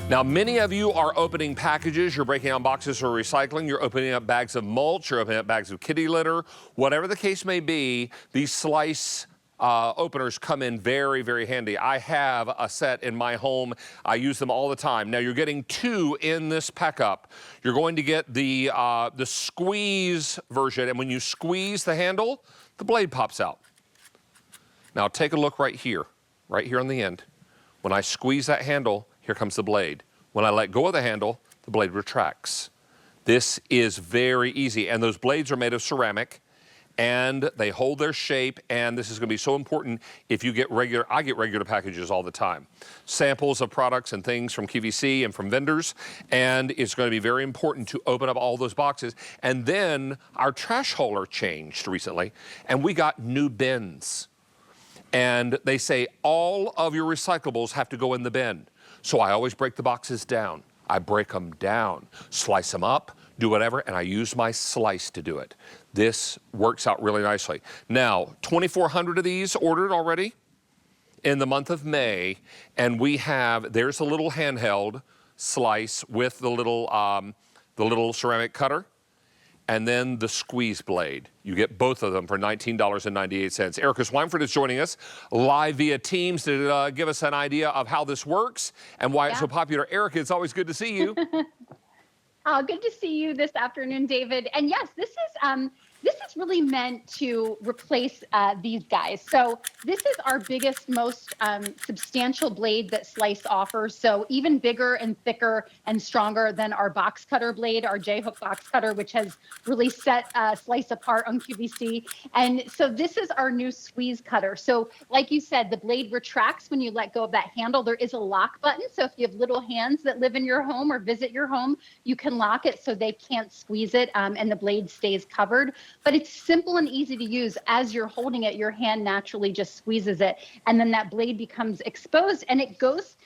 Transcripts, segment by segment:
Now, many of you are opening packages. You're breaking down boxes for recycling. You're opening up bags of mulch. You're opening up bags of kitty litter. Whatever the case may be, these slice openers come in very, very handy. I have a set in my home. I use them all the time. Now, you're getting two in this pack up. You're going to get the squeeze version, and when you squeeze the handle, the blade pops out. Now, take a look right here on the end. When I squeeze that handle, here comes the blade. When I let go of the handle, the blade retracts. This is very easy, and those blades are made of ceramic, and they hold their shape, and this is going to be so important if you get regular, I get regular packages all the time. Samples of products and things from QVC and from vendors, and it's going to be very important to open up all those boxes. And then our trash hauler changed recently, and we got new bins. And they say all of your recyclables have to go in the bin. So I always break the boxes down. I break them down, slice them up, do whatever, and I use my slice to do it. This works out really nicely. Now, 2,400 of these ordered already in the month of May, and we have, there's a little handheld slice with the little ceramic cutter, and then the squeeze blade. You get both of them for $19.98. Erica Swineford is joining us live via Teams to give us an idea of how this works and why it's so popular. Erica, it's always good to see you. Oh, good to see you this afternoon, David. And yes, this is really meant to replace these guys. So this is our biggest, most substantial blade that Slice offers. So even bigger and thicker and stronger than our box cutter blade, our J-hook box cutter, which has really set Slice apart on QVC. And so this is our new squeeze cutter. So like you said, the blade retracts when you let go of that handle. There is a lock button. So if you have little hands that live in your home or visit your home, you can lock it so they can't squeeze it and the blade stays covered. But it's simple and easy to use. As you're holding it, your hand naturally just squeezes it, and then that blade becomes exposed, and it goes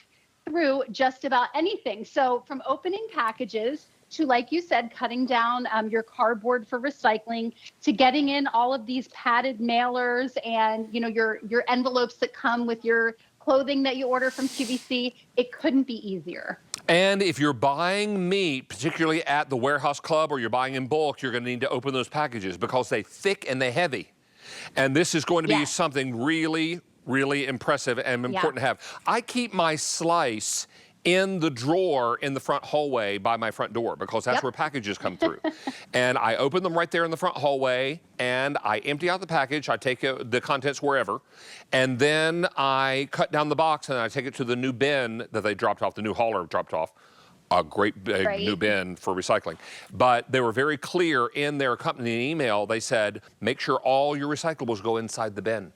through just about anything. So from opening packages to, like you said, cutting down your cardboard for recycling, to getting in all of these padded mailers and your envelopes that come with your clothing that you order from QVC, it couldn't be easier. And if you're buying meat, particularly at the warehouse club or you're buying in bulk, you're going to need to open those packages because they're thick and they're heavy. And this is going to be something really, really impressive and important to have. I keep my slice in the drawer in the front hallway by my front door because that's where packages come through. And I open them right there in the front hallway, and I empty out the package. I take the contents wherever, and then I cut down the box and I take it to the new bin that they dropped off, the new hauler dropped off. A great big new bin for recycling. But they were very clear in their accompanying email. They said, make sure all your recyclables go inside the bin.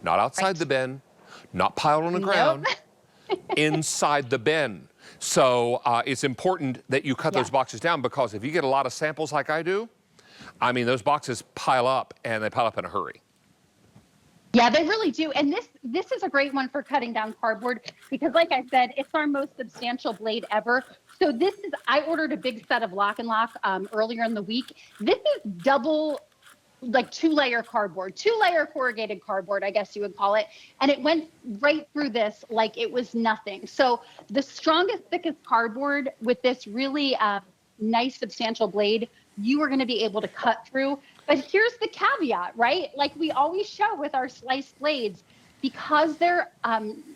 Not outside the bin, not piled on the ground. Inside the bin. So it's important that you cut those boxes down, because if you get a lot of samples like I do, I mean, those boxes pile up, and they pile up in a hurry. Yeah, they really do. And this is a great one for cutting down cardboard because, like I said, it's our most substantial blade ever. So I ordered a big set of Lock and Lock earlier in the week. This is double, like two-layer cardboard, two-layer corrugated cardboard, I guess you would call it. And it went right through this like it was nothing. So the strongest, thickest cardboard with this really nice, substantial blade, you are going to be able to cut through. But here's the caveat, right? Like we always show with our sliced blades, because they're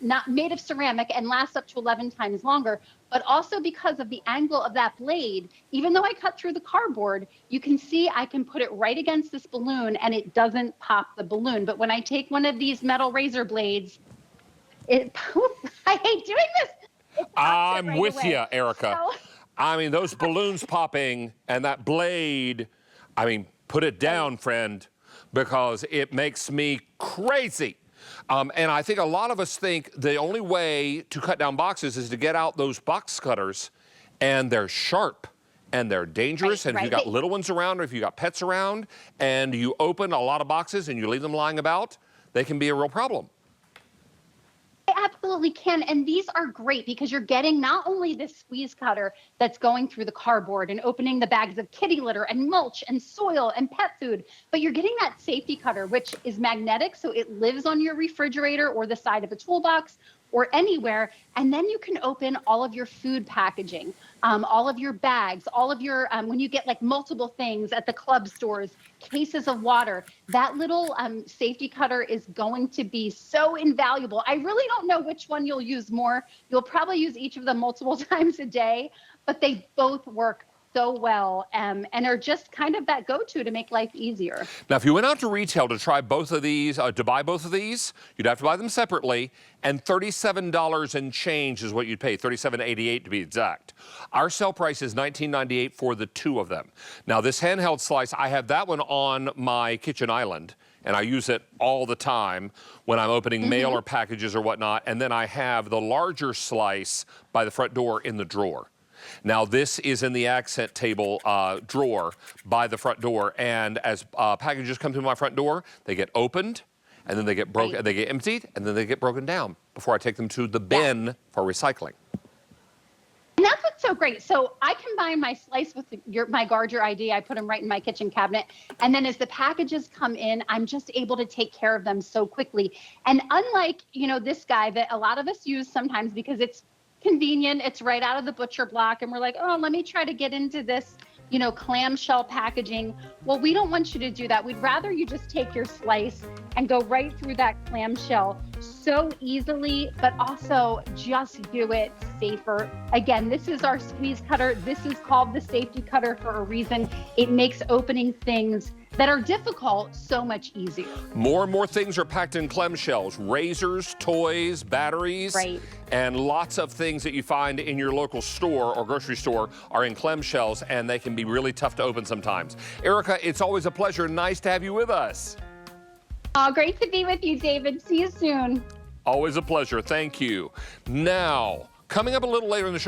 not made of ceramic and last up to 11 times longer, but also because of the angle of that blade, even though I cut through the cardboard, you can see I can put it right against this balloon and it doesn't pop the balloon. But when I take one of these metal razor blades, I hate doing this. I'm with you, Erica. So, I mean, those balloons popping and that blade, I mean, put it down, friend, because it makes me crazy. And I think a lot of us think the only way to cut down boxes is to get out those box cutters, and they're sharp and they're dangerous. And if you got little ones around, or if you got pets around, and you open a lot of boxes and you leave them lying about, they can be a real problem. They absolutely can. And these are great because you're getting not only this squeeze cutter that's going through the cardboard and opening the bags of kitty litter and mulch and soil and pet food, but you're getting that safety cutter, which is magnetic. So it lives on your refrigerator or the side of a toolbox, or anywhere. And then you can open all of your food packaging, all of your bags, all of your, when you get like multiple things at the club stores, cases of water, that little safety cutter is going to be so invaluable. I really don't know which one you'll use more. You'll probably use each of them multiple times a day, but they both work so well and are just kind of that go-to to make life easier. Now, if you went out to retail to try both of these, to buy both of these, you'd have to buy them separately, and $37 and change is what you'd pay, $37.88 to be exact. Our sale price is $19.98 for the two of them. Now, this handheld slice, I have that one on my kitchen island, and I use it all the time when I'm opening mail or packages or whatnot, and then I have the larger slice by the front door in the drawer. Now, this is in the accent table drawer by the front door, and as packages come through my front door, they get opened, and then they get broken, they get emptied, and then they get broken down before I take them to the bin for recycling. And that's what's so great. So I combine my slice with my Guard ID. I put them right in my kitchen cabinet. And then as the packages come in, I'm just able to take care of them so quickly. And unlike, this guy that a lot of us use sometimes because it's convenient, it's right out of the butcher block, and we're like, oh, let me try to get into this, clamshell packaging. Well, we don't want you to do that. We'd rather you just take your slice and go right through that clamshell so easily, but also just do it safer. Again, this is our squeeze cutter. This is called the safety cutter for a reason. It makes opening things that are difficult so much easier. More and more things are packed in clamshells, razors, toys, batteries, and lots of things that you find in your local store or grocery store are in clamshells, and they can be really tough to open sometimes. Erica, it's always a pleasure. Nice to have you with us. Oh, great to be with you, David. See you soon. Always a pleasure. Thank you. Now, coming up a little later in the show,